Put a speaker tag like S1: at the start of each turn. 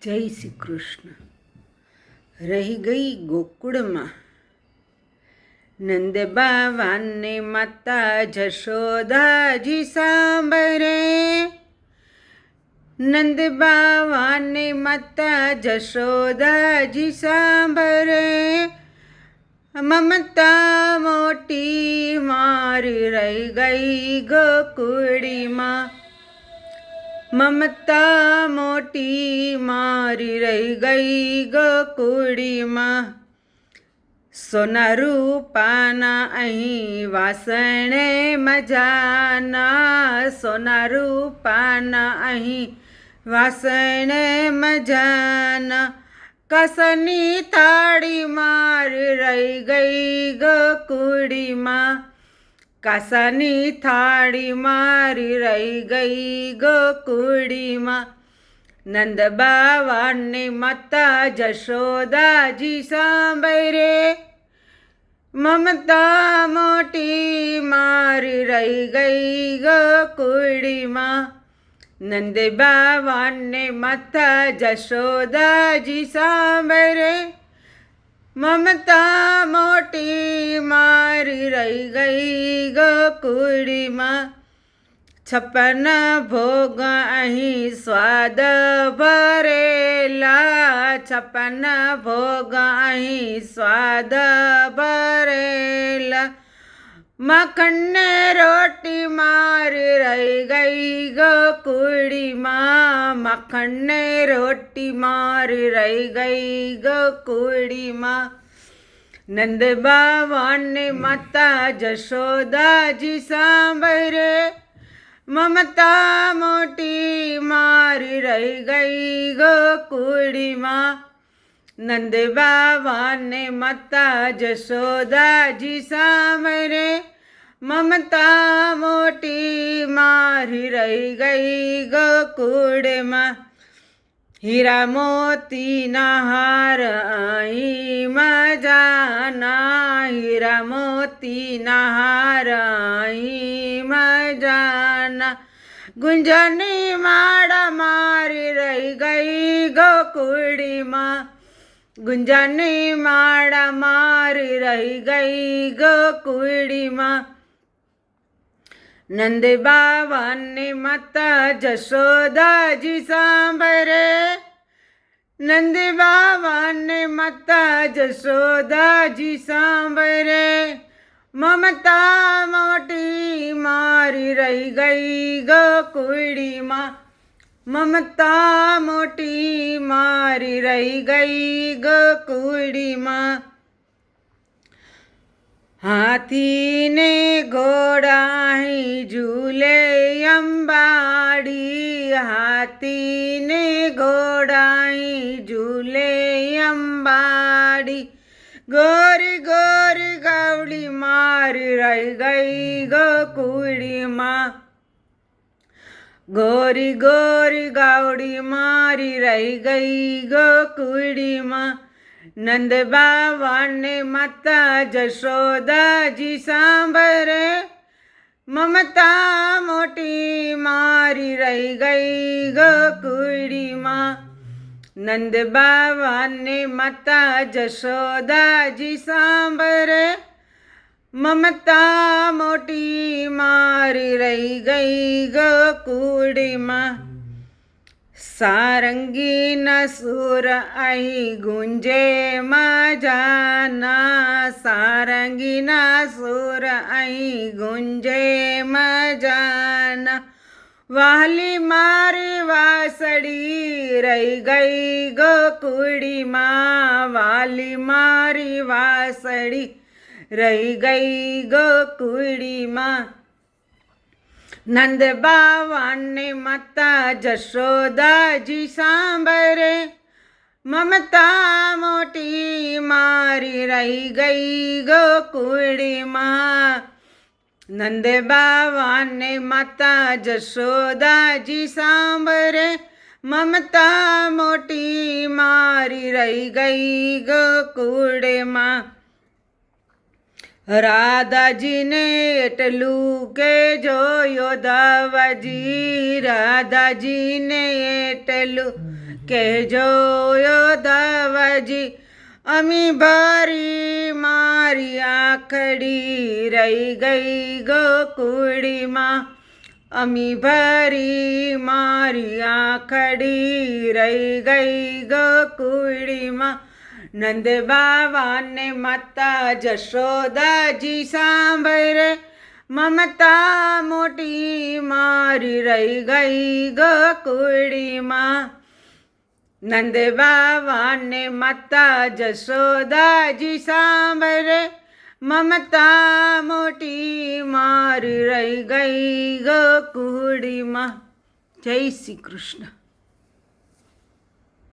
S1: જય શ્રી કૃષ્ણ. રહી ગઈ ગોકુળમાં નંદ બાવાને માતા જશોદાજી સાંભરે. નંદ બાવાને માતા જશોદાજી સાંભરે. મમતા મોટી મારી રહી ગઈ ગોકુળીમાં. મમતા મોટી મારી રહી ગઈ ગોકુળીમાં. સોના રૂપાના અહીં વાસણે મજાના. સોના રૂપાના અહીં વાસણે મજાના. કસની થાળી મારી રહી ગઈ ગોકુળીમાં. કાસાની થાળી મારી રહી ગઈ ગોકુળીમાં. નંદ બાવાને માતા જશોદાજી સાંભરે. મમતા મોટી મારી રહી ગઈ ગોકુળીમાં. નંદ બાવાને માતા જશોદાજી સાંભરે. મમતા મોટી મારી રહી ગઈ ગોકુળીમાં. 56 ભોગ અહીં સ્વાદ ભરેલા. 56 ભોગ અહીં સ્વાદ ભરેલા. માખણને રોટી મારી રહી ગઈ ગોકુળીમાં. માખણને રોટી મારી રહી ગઈ ગોકુળીમાં. નંદ બાવાને માતા જશોદાજી સાંભરે. મમતા મોટી મારી રહી ગઈ ગોકુળીમાં. નંદ બાવાને માતા જશોદાજી સાંભરે. મમતા મોટી મારી રહી ગઈ ગોકુળમાં. હીરા મોતીના હાર અહીં મજાના. હીરા મોતીના હાર અહીં મજાના. ગુંજની માળા મારી રહી ગઈ ગોકુળીમાં. ગુંજની માળા મારી રહી ગઈ ગોકુળીમાં. નંદ બાવાને માતા જશોદાજી સાંભરે. નંદ બાવાને માતા જશોદાજી સાંભરે. મમતા મોટી મારી રહી ગઈ ગોકુળીમાં. મમતા મોટી મારી રહી ગઈ ગોકુળીમાં. હાથીને ઘોડા અહીં ઝૂલે અંબાડી. હાથીને ઘોડા અહીં ઝૂલે અંબાડી. ગોરી ગોરી ગાવડી મારી રહી ગઈ ગોકુળીમાં. ગોરી ગોરી ગાવડી મારી રહી ગઈ ગોકુળીમાં. નંદ બાવાને માતા જશોદાજી સાંભરે. મમતા મોટી મારી રહી ગઈ ગોકુળીમાં. નંદ બાવાને માતા જશોદાજી સાંભરે. મમતા મોટી મારી રહી ગઈ ગોકુળીમાં. સારંગીના સુર અહીં ગુંજે મજાના. સારંગીના સુર અહીં ગુંજે મજાના. વાલી મારી વાસળી રહી ગઈ ગોકુળીમાં. વાલી મારી વાસળી રહી ગઈ ગોકુળીમાં. નંદ બાવાને માતા જશોદાજી સાંભરે. મમતા મોટી મારી રહી ગઈ ગોકુળીમાં. નંદ બાવાને માતા જશોદાજી સાંભરે. મમતા મોટી મારી રહી ગઈ ગોકુળમાં. રાધાજીને એટલું કે જોયો ધાવજી, રાધાજીને એટલું કે જોયો ધાવજી, અમી ભરી મારી આંખડી રહી ગઈ ગોકુળીમાં, અમી ભરી મારી આંખડી રહી ગઈ ગોકુળીમાં. નંદ બાવાને માતા જશોદાજી સાંભળે, મમતા મોટી મારી રહી ગઈ ગોકુળીમાં. નંદ બાવાને માતા જશોદાજી સાંભળે, મમતા મોટી મારી રહી ગઈ ગોકુળીમાં. જય શ્રી કૃષ્ણ.